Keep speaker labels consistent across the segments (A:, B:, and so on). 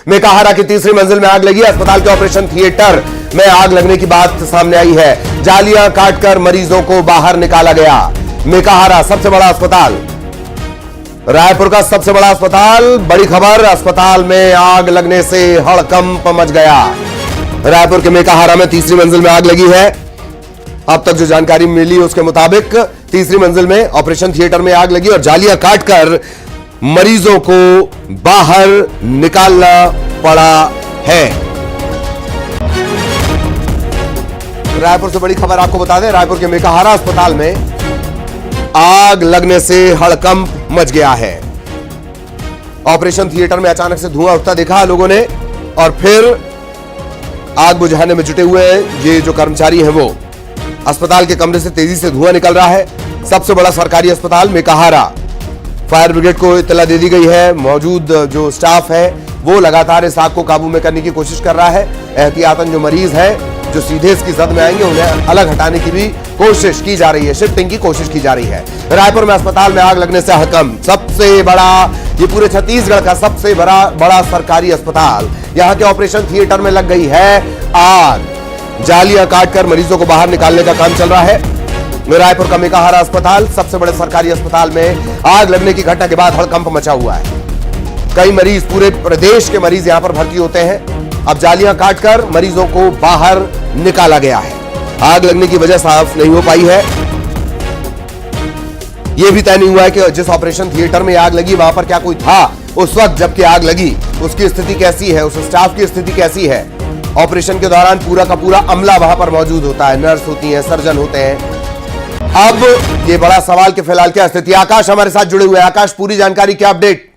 A: मेकाहारा की तीसरी मंजिल में आग लगी। अस्पताल के ऑपरेशन थिएटर में आग लगने की बात सामने आई है। जालियां काटकर मरीजों को बाहर निकाला गया। मेकाहारा सबसे बड़ा अस्पताल, रायपुर का सबसे बड़ा अस्पताल। बड़ी खबर, अस्पताल में आग लगने से हड़कंप मच गया। रायपुर के मेकाहारा में तीसरी मंजिल में आग लगी है। अब तक जो जानकारी मिली उसके मुताबिक तीसरी मंजिल में ऑपरेशन थिएटर में आग लगी और जालियां काटकर मरीजों को बाहर निकालना पड़ा है। रायपुर से बड़ी खबर आपको बता दें, रायपुर के मेकाहारा अस्पताल में आग लगने से हड़कंप मच गया है। ऑपरेशन थिएटर में अचानक से धुआं उठता देखा लोगों ने और फिर आग बुझाने में जुटे हुए ये जो कर्मचारी हैं वो अस्पताल के कमरे से तेजी से धुआं निकल रहा है। सबसे बड़ा सरकारी अस्पताल मेकाहारा, फायर ब्रिगेड को इत्तला दे दी गई है। मौजूद जो स्टाफ है वो लगातार इस आग को काबू में करने की कोशिश कर रहा है। एहतियातन जो मरीज हैं जो सीधे इसकी जद में आएंगे उन्हें अलग हटाने की भी कोशिश की जा रही है, शिफ्टिंग की कोशिश की जा रही है। रायपुर में अस्पताल में आग लगने से हड़कंप। सबसे बड़ा, ये पूरे छत्तीसगढ़ का सबसे बड़ा सरकारी अस्पताल, यहां के ऑपरेशन थिएटर में लग गई है आग। जालियां काटकर मरीजों को बाहर निकालने का काम चल रहा है। रायपुर का मेकाहारा अस्पताल, सबसे बड़े सरकारी अस्पताल में आग लगने की घटना के बाद हड़कंप मचा हुआ है। कई मरीज, पूरे प्रदेश के मरीज यहां पर भर्ती होते हैं। अब जालियां काटकर मरीजों को बाहर निकाला गया है। आग लगने की वजह साफ नहीं हो पाई है। यह भी तय नहीं हुआ है कि जिस ऑपरेशन थिएटर में आग लगी वहां पर क्या कोई था उस वक्त जबकि आग लगी, उसकी स्थिति कैसी है, उस स्टाफ की स्थिति कैसी है। ऑपरेशन के दौरान पूरा का पूरा अमला वहां पर मौजूद होता है, नर्स होती है, सर्जन होते हैं। अब ये बड़ा सवाल कि फिलहाल क्या स्थिति। आकाश हमारे साथ जुड़े हुए हैं। आकाश, पूरी जानकारी, क्या अपडेट?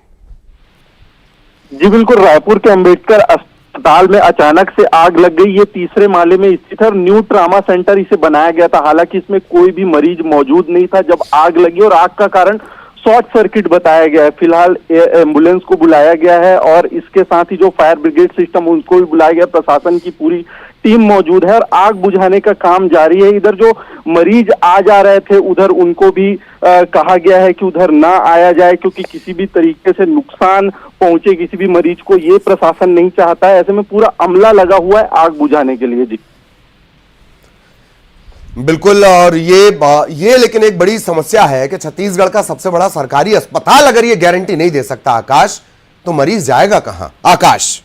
B: जी बिल्कुल, रायपुर के अंबेडकर अस्पताल में अचानक से आग लग गई। ये तीसरे माले में स्थित है और न्यू ट्रामा सेंटर इसे बनाया गया था। हालांकि इसमें कोई भी मरीज मौजूद नहीं था जब आग लगी और आग का कारण शॉर्ट सर्किट बताया गया है। फिलहाल एम्बुलेंस को बुलाया गया है और इसके साथ ही जो फायर ब्रिगेड सिस्टम उनको भी बुलाया गया। प्रशासन की पूरी टीम मौजूद है और आग बुझाने का काम जारी है। इधर जो मरीज आ जा रहे थे उधर उनको भी कहा गया है कि उधर ना आया जाए, क्योंकि किसी भी तरीके से नुकसान पहुंचे किसी भी मरीज को, ये प्रशासन नहीं चाहता है। ऐसे में पूरा अमला लगा हुआ है आग बुझाने के लिए। जी
A: बिल्कुल, और ये लेकिन एक बड़ी समस्या है कि छत्तीसगढ़ का सबसे बड़ा सरकारी अस्पताल अगर ये गारंटी नहीं दे सकता आकाश, तो मरीज जाएगा कहां? आकाश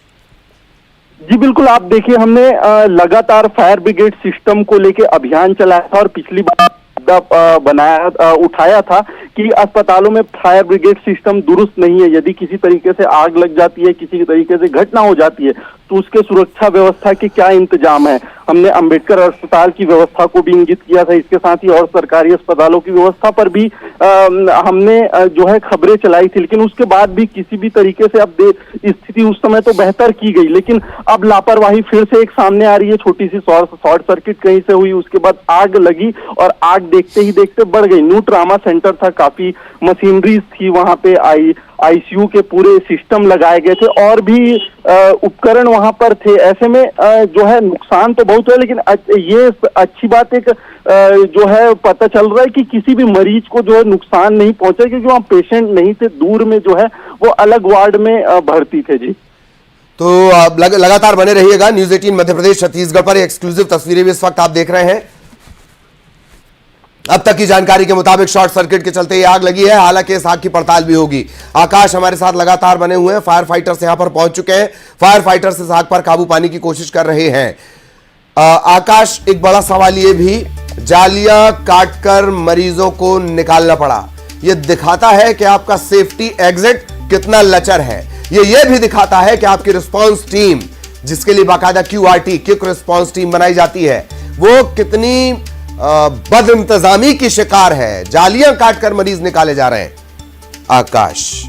B: जी बिल्कुल, आप देखिए, हमने लगातार फायर ब्रिगेड सिस्टम को लेके अभियान चलाया था और पिछली बार उठाया था कि अस्पतालों में फायर ब्रिगेड सिस्टम दुरुस्त नहीं है। यदि किसी तरीके से आग लग जाती है, किसी तरीके से घटना हो जाती है, तो उसके सुरक्षा व्यवस्था के क्या इंतजाम है। हमने अंबेडकर अस्पताल की व्यवस्था को भी इंगित किया था। इसके साथ ही और सरकारी अस्पतालों की व्यवस्था पर भी हमने जो है खबरें चलाई थी। लेकिन उसके बाद भी किसी भी तरीके से अब स्थिति उस समय तो बेहतर की गई, लेकिन अब लापरवाही फिर से एक सामने आ रही है। छोटी सी शॉर्ट सर्किट कहीं से हुई, उसके बाद आग लगी और आग देखते ही देखते बढ़ गई। न्यू ट्रामा सेंटर था, काफी मशीनरीज थी वहां पे, आईसीयू के पूरे सिस्टम लगाए गए थे और भी उपकरण वहां पर थे। ऐसे में जो है नुकसान तो बहुत है, लेकिन ये अच्छी बात एक जो है पता चल रहा है कि किसी भी मरीज को जो है नुकसान नहीं पहुंचा, क्योंकि वहां पेशेंट नहीं थे, दूर में जो है वो अलग वार्ड में भर्ती थे। जी
A: तो लगातार बने रहिएगा न्यूज 18 मध्य प्रदेश छत्तीसगढ़ पर। एक्सक्लूसिव तस्वीरें भी इस वक्त आप देख रहे हैं। अब तक की जानकारी के मुताबिक शॉर्ट सर्किट के चलते ये आग लगी है। हालांकि इस आग की पड़ताल भी होगी। आकाश हमारे साथ लगातार बने हुए हैं। फायर फाइटर्स यहां पर पहुंच चुके हैं। फायर फाइटर्स इस आग पर काबू पाने की कोशिश कर रहे हैं। आकाश, एक बड़ा सवाल ये भी, जालियां काटकर मरीजों को निकालना पड़ा, यह दिखाता है कि आपका सेफ्टी एग्जिट कितना लचर है। यह भी दिखाता है कि आपकी रिस्पांस टीम, जिसके लिए बाकायदा QRT, क्विक रिस्पांस टीम बनाई जाती है, वो कितनी बदइंतजामी की शिकार है। जालियां काटकर मरीज निकाले जा रहे हैं। आकाश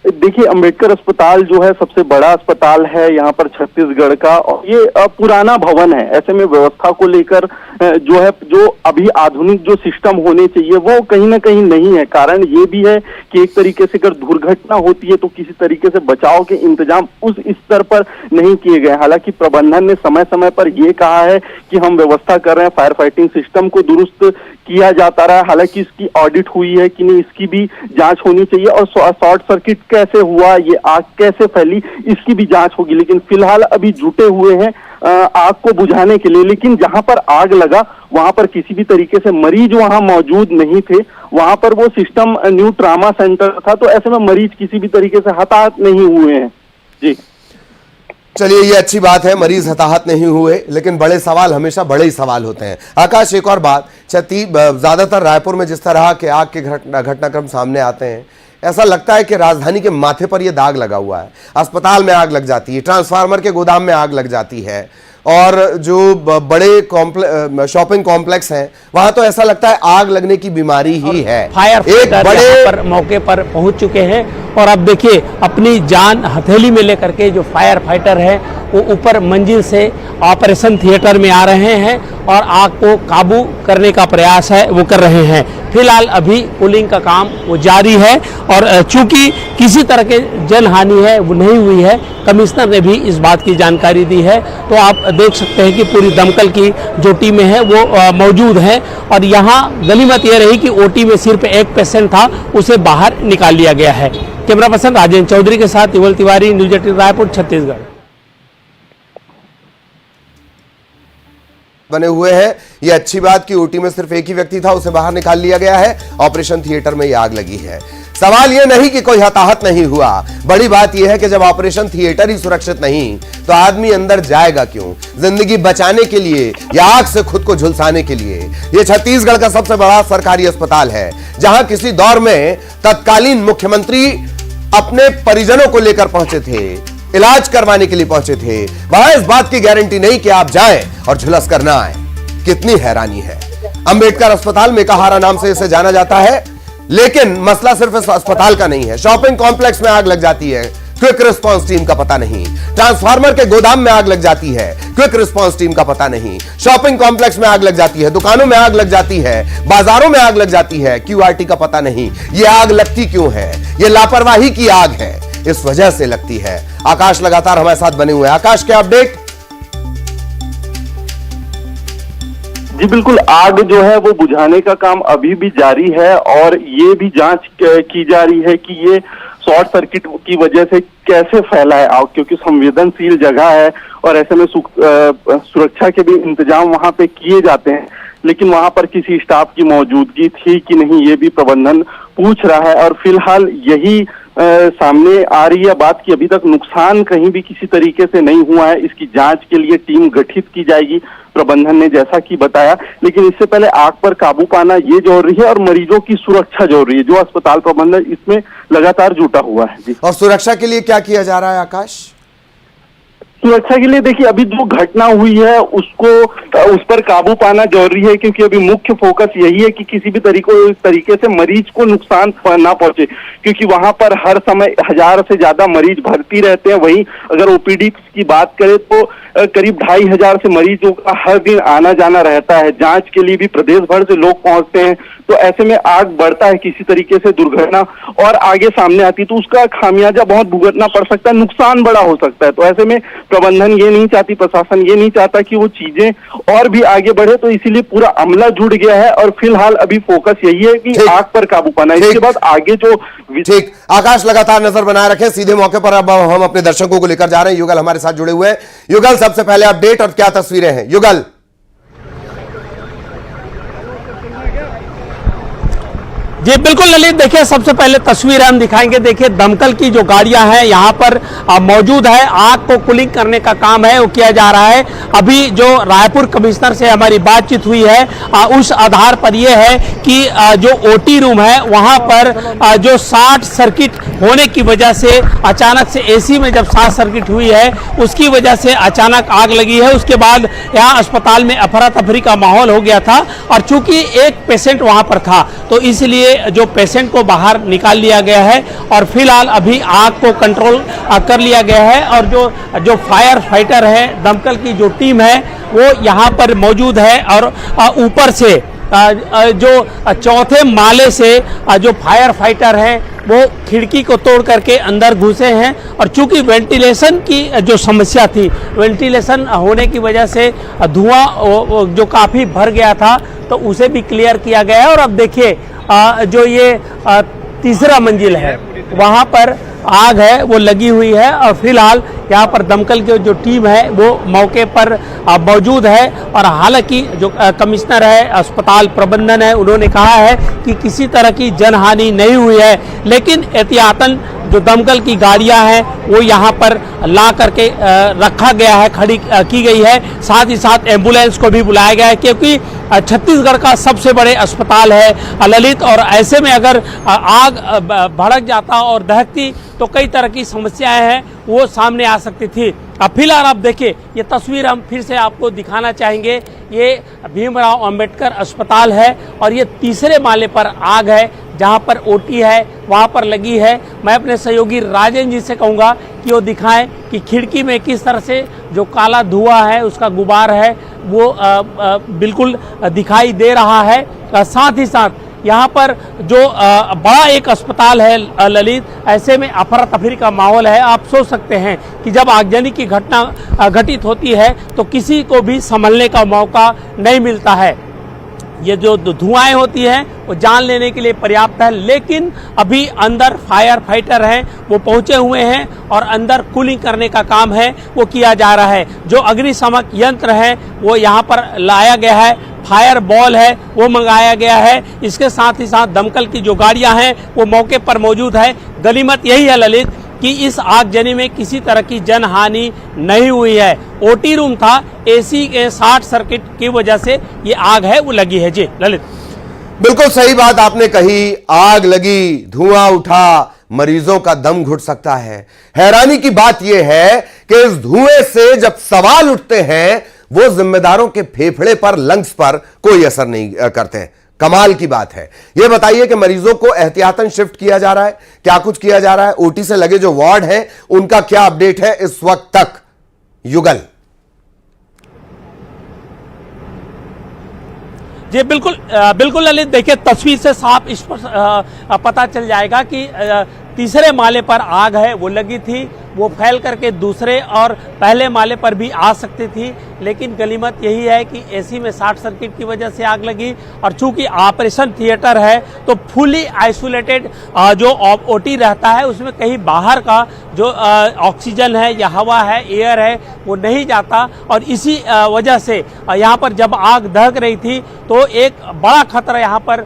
B: देखिए, अंबेडकर अस्पताल जो है सबसे बड़ा अस्पताल है यहाँ पर छत्तीसगढ़ का और ये पुराना भवन है। ऐसे में व्यवस्था को लेकर जो है, जो अभी आधुनिक जो सिस्टम होने चाहिए वो कहीं ना कहीं नहीं है। कारण ये भी है कि एक तरीके से अगर दुर्घटना होती है तो किसी तरीके से बचाव के इंतजाम उस स्तर पर नहीं किए गए। हालांकि प्रबंधन ने समय समय पर ये कहा है कि हम व्यवस्था कर रहे हैं, फायर फाइटिंग सिस्टम को दुरुस्त किया जाता रहा। हालांकि इसकी ऑडिट हुई है कि नहीं, इसकी भी जांच होनी चाहिए, और शॉर्ट सर्किट कैसे हुआ, ये आग कैसे फैली, इसकी भी जांच होगी। लेकिन फिलहाल अभी जुटे हुए हैं आग को बुझाने के लिए। लेकिन जहां पर आग लगा वहां पर किसी भी तरीके से मरीज वहां मौजूद नहीं थे। वहां पर वो सिस्टम न्यू ट्रामा सेंटर था, तो ऐसे में मरीज किसी भी तरीके से हताहत नहीं हुए हैं। जी
A: चलिए, ये अच्छी बात है, मरीज हताहत नहीं हुए, लेकिन बड़े सवाल हमेशा बड़े ही सवाल होते हैं। आकाश, एक और बात, ज्यादातर रायपुर में जिस तरह के आग के घटनाक्रम सामने आते हैं, ऐसा लगता है कि राजधानी के माथे पर यह दाग लगा हुआ है। अस्पताल में आग लग जाती है, ट्रांसफार्मर के गोदाम में आग लग जाती है, और जो बड़े शॉपिंग कॉम्प्लेक्स हैं वहां तो ऐसा लगता है आग लगने की बीमारी ही है।
C: फायर
A: एक बड़े
C: पर मौके पर पहुंच चुके हैं, और अब देखिए अपनी जान हथेली में लेकर के जो फायर फाइटर है वो ऊपर मंजिल से ऑपरेशन थिएटर में आ रहे हैं और आग को काबू करने का प्रयास है वो कर रहे हैं। फिलहाल अभी कूलिंग का काम वो जारी है, और चूंकि किसी तरह के जन हानि है वो नहीं हुई है, कमिश्नर ने भी इस बात की जानकारी दी है। तो आप देख सकते हैं कि पूरी दमकल की जो टीमें हैं वो मौजूद हैं, और यहाँ गनीमत यह रही कि ओटी में सिर्फ एक पेशेंट था, उसे बाहर निकाल लिया गया है। कैमरा पर्सन राजेंद्र चौधरी के साथ युगल तिवारी, न्यूज 18 रायपुर, छत्तीसगढ़।
A: बने हुए हैं। यह अच्छी बात कि ओटी में सिर्फ एक ही व्यक्ति था, उसे बाहर निकाल लिया गया है। ऑपरेशन थिएटर में यह आग लगी है। सवाल यह नहीं कि कोई हताहत नहीं हुआ, बड़ी बात यह है कि जब ऑपरेशन थिएटर ही सुरक्षित नहीं तो आदमी अंदर जाएगा क्यों? जिंदगी बचाने के लिए या आग से खुद को झुलसाने के लिए? यह छत्तीसगढ़ का सबसे बड़ा सरकारी अस्पताल है, जहां किसी दौर में तत्कालीन मुख्यमंत्री अपने परिजनों को लेकर पहुंचे थे, इलाज करवाने के लिए पहुंचे थे। वहां इस बात की गारंटी नहीं कि आप जाएं और झुलस कर ना आए। कितनी हैरानी है। अंबेडकर अस्पताल मेकाहारा नाम से इसे जाना जाता है, लेकिन मसला सिर्फ इस अस्पताल का नहीं है। शॉपिंग कॉम्प्लेक्स में आग लग जाती है, क्विक रिस्पांस टीम का पता नहीं। ट्रांसफार्मर के गोदाम में आग लग जाती है, क्विक रिस्पांस टीम का पता नहीं। शॉपिंग कॉम्प्लेक्स में आग लग जाती है, दुकानों में आग लग जाती है, बाजारों में आग लग जाती है, क्यूआरटी का पता नहीं। यह आग लगती क्यों है? यह लापरवाही की आग है, इस वजह से लगती है। आकाश लगातार हमारे साथ बने हुए हैं। आकाश, क्या अपडेट?
B: जी बिल्कुल, आग जो है वो बुझाने का काम अभी भी जारी है, और ये भी जांच की जा रही है कि ये शॉर्ट सर्किट की वजह से कैसे फैला है आग, क्योंकि संवेदनशील जगह है और ऐसे में सुरक्षा के भी इंतजाम वहां पे किए जाते हैं। लेकिन वहां पर किसी स्टाफ की मौजूदगी थी कि नहीं, ये भी प्रबंधन पूछ रहा है। और फिलहाल यही सामने आ रही है बात कि अभी तक नुकसान कहीं भी किसी तरीके से नहीं हुआ है। इसकी जांच के लिए टीम गठित की जाएगी, प्रबंधन ने जैसा कि बताया। लेकिन इससे पहले आग पर काबू पाना ये जरूरी है, और मरीजों की सुरक्षा जरूरी है, जो अस्पताल प्रबंधन इसमें लगातार जुटा हुआ है। जी,
A: और सुरक्षा के लिए क्या किया जा रहा है आकाश?
B: सुरक्षा के लिए देखिए, अभी जो घटना हुई है उस पर काबू पाना जरूरी है, क्योंकि अभी मुख्य फोकस यही है कि किसी भी तरीके से मरीज को नुकसान ना पहुंचे, क्योंकि वहां पर हर समय 1000 से ज्यादा मरीज भर्ती रहते हैं। वहीं अगर ओपीडी की बात करें तो करीब 2500 से मरीजों का हर दिन आना जाना रहता है। जांच के लिए भी प्रदेश भर से लोग पहुंचते हैं, तो ऐसे में आग बढ़ता है, किसी तरीके से दुर्घटना और आगे सामने आती तो उसका खामियाजा बहुत भुगतना पड़ सकता है, नुकसान बड़ा हो सकता है। तो ऐसे में प्रबंधन ये नहीं चाहती, प्रशासन ये नहीं चाहता कि वो चीजें और भी आगे बढ़े, तो इसीलिए पूरा अमला जुट गया है। और फिलहाल अभी फोकस यही है कि आग पर काबू पाना, इसके बाद आगे जो।
A: ठीक, आकाश लगातार नजर बनाए रखें। सीधे मौके पर अब हम अपने दर्शकों को लेकर जा रहे हैं। युगल हमारे साथ जुड़े हुए हैं। युगल, सबसे पहले अपडेट और क्या तस्वीरें हैं? युगल।
C: जी बिल्कुल ललित, देखिए सबसे पहले तस्वीर हम दिखाएंगे। देखिए दमकल की जो गाड़ियां हैं यहाँ पर मौजूद है, आग को कूलिंग करने का काम है वो किया जा रहा है। अभी जो रायपुर कमिश्नर से हमारी बातचीत हुई है उस आधार पर यह है कि जो ओटी रूम है वहाँ पर जो शॉर्ट सर्किट होने की वजह से अचानक से एसी में जब शॉर्ट सर्किट हुई है उसकी वजह से अचानक आग लगी है। उसके बाद यहाँ अस्पताल में अफरा तफरी का माहौल हो गया था, और चूंकि एक पेशेंट वहाँ पर था तो इसलिए जो पेशेंट को बाहर निकाल लिया गया है, और फिलहाल अभी आग को कंट्रोल कर लिया गया है। और जो फायर फाइटर है, दमकल की जो टीम है वो यहाँ पर मौजूद है, और ऊपर से जो चौथे माले से जो फायर फाइटर हैं वो खिड़की को तोड़ करके अंदर घुसे हैं। और चूंकि वेंटिलेशन की जो समस्या थी, वेंटिलेशन होने की वजह से धुआं जो काफ़ी भर गया था, तो उसे भी क्लियर किया गया है। और अब देखिए जो ये तीसरा मंजिल है वहाँ पर आग है वो लगी हुई है। और फिलहाल यहाँ पर दमकल की जो टीम है वो मौके पर मौजूद है। और हालांकि जो कमिश्नर है, अस्पताल प्रबंधन है, उन्होंने कहा है कि किसी तरह की जनहानि नहीं हुई है, लेकिन एहतियातन जो दमकल की गाड़ियां हैं वो यहाँ पर ला करके रखा गया है, खड़ी की गई है। साथ ही साथ एम्बुलेंस को भी बुलाया गया है, क्योंकि छत्तीसगढ़ का सबसे बड़े अस्पताल है ललित। और ऐसे में अगर आग भड़क जाता और दहकती तो कई तरह की समस्याएं हैं वो सामने आ सकती थी। अब फिलहाल आप देखिए, ये तस्वीर हम फिर से आपको दिखाना चाहेंगे। ये भीमराव अंबेडकर अस्पताल है और ये तीसरे माले पर आग है, जहां पर ओटी है वहां पर लगी है। मैं अपने सहयोगी राजेंद्र जी से कहूँगा कि वो दिखाएं कि खिड़की में किस तरह से जो काला धुआं है, उसका गुबार है, वो बिल्कुल दिखाई दे रहा है। साथ ही साथ यहाँ पर जो बड़ा एक अस्पताल है ललित, ऐसे में अफरा तफरी का माहौल है। आप सोच सकते हैं कि जब आगजनी की घटना घटित होती है तो किसी को भी संभलने का मौका नहीं मिलता है। ये जो धुआएं होती हैं वो जान लेने के लिए पर्याप्त है, लेकिन अभी अंदर फायर फाइटर हैं वो पहुंचे हुए हैं और अंदर कूलिंग करने का काम है वो किया जा रहा है। जो अग्निशामक यंत्र है वो यहाँ पर लाया गया है, फायर बॉल है वो मंगाया गया है। इसके साथ ही साथ दमकल की जो गाड़ियां हैं वो मौके पर मौजूद है। गनीमत यही है ललित कि इस आगजनी में किसी तरह की जनहानि नहीं हुई है। ओटी रूम था, एसी के शॉर्ट सर्किट की वजह से ये आग है वो लगी है। जी ललित,
A: बिल्कुल सही बात आपने कही। आग लगी, धुआं उठा, मरीजों का दम घुट सकता है। हैरानी की बात यह है कि इस धुएं से जब सवाल उठते हैं वो जिम्मेदारों के फेफड़े पर, लंग्स पर कोई असर नहीं करते हैं। कमाल की बात है। यह बताइए कि मरीजों को एहतियातन शिफ्ट किया जा रहा है, क्या कुछ किया जा रहा है? ओटी से लगे जो वार्ड है उनका क्या अपडेट है इस वक्त तक? युगल
C: जी बिल्कुल ललित, देखिए तस्वीर से साफ इस पर पता चल जाएगा कि तीसरे माले पर आग है वो लगी थी, वो फैल करके दूसरे और पहले माले पर भी आ सकती थी। लेकिन गनीमत यही है कि एसी में शॉर्ट सर्किट की वजह से आग लगी। और चूंकि ऑपरेशन थिएटर है तो फुली आइसोलेटेड जो ओटी रहता है उसमें कहीं बाहर का जो ऑक्सीजन है या हवा है, एयर है, वो नहीं जाता। और इसी वजह से यहाँ पर जब आग दहक रही थी तो एक बड़ा खतरा यहाँ पर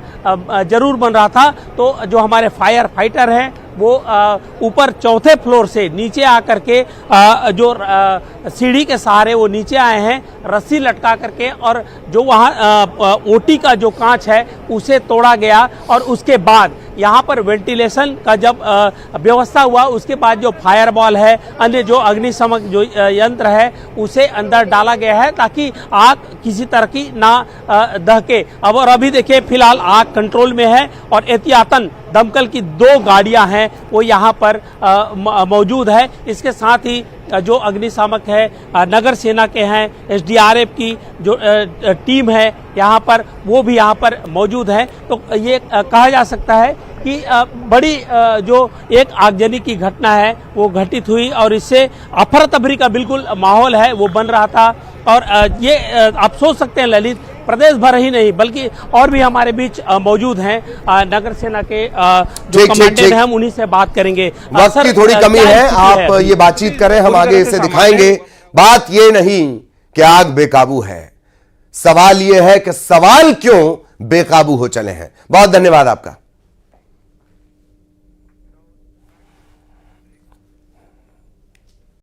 C: जरूर बन रहा था। तो जो हमारे फायर फाइटर हैं वो ऊपर चौथे फ्लोर से नीचे आकर के जो सीढ़ी के सहारे वो नीचे आए हैं, रस्सी लटका करके, और जो वहाँ ओटी का जो कांच है उसे तोड़ा गया। और उसके बाद यहाँ पर वेंटिलेशन का जब व्यवस्था हुआ, उसके बाद जो फायर बॉल है, अन्य जो अग्निशमक जो यंत्र है उसे अंदर डाला गया है ताकि आग किसी तरह की ना दहके। अब और अभी देखिए फिलहाल आग कंट्रोल में है और एहतियातन दमकल की 2 गाड़ियां हैं वो यहाँ पर मौजूद है। इसके साथ ही जो अग्निशामक है नगर सेना के हैं, एसडीआरएफ की जो टीम है यहाँ पर, वो भी यहाँ पर मौजूद है। तो ये कहा जा सकता है कि बड़ी जो एक आगजनी की घटना है वो घटित हुई और इससे अफरा तफरी का बिल्कुल माहौल है वो बन रहा था। और ये आप सोच सकते हैं ललित, प्रदेश भर ही नहीं बल्कि और भी हमारे बीच मौजूद हैं नगर सेना के जो कमांडेंट हैं, हम उन्हीं से बात करेंगे।
A: वक्त की थोड़ी कमी है, आप ये बातचीत करें, हम आगे इसे दिखाएंगे। बात ये नहीं कि आग बेकाबू है, सवाल ये है कि सवाल क्यों बेकाबू हो चले हैं। बहुत धन्यवाद आपका।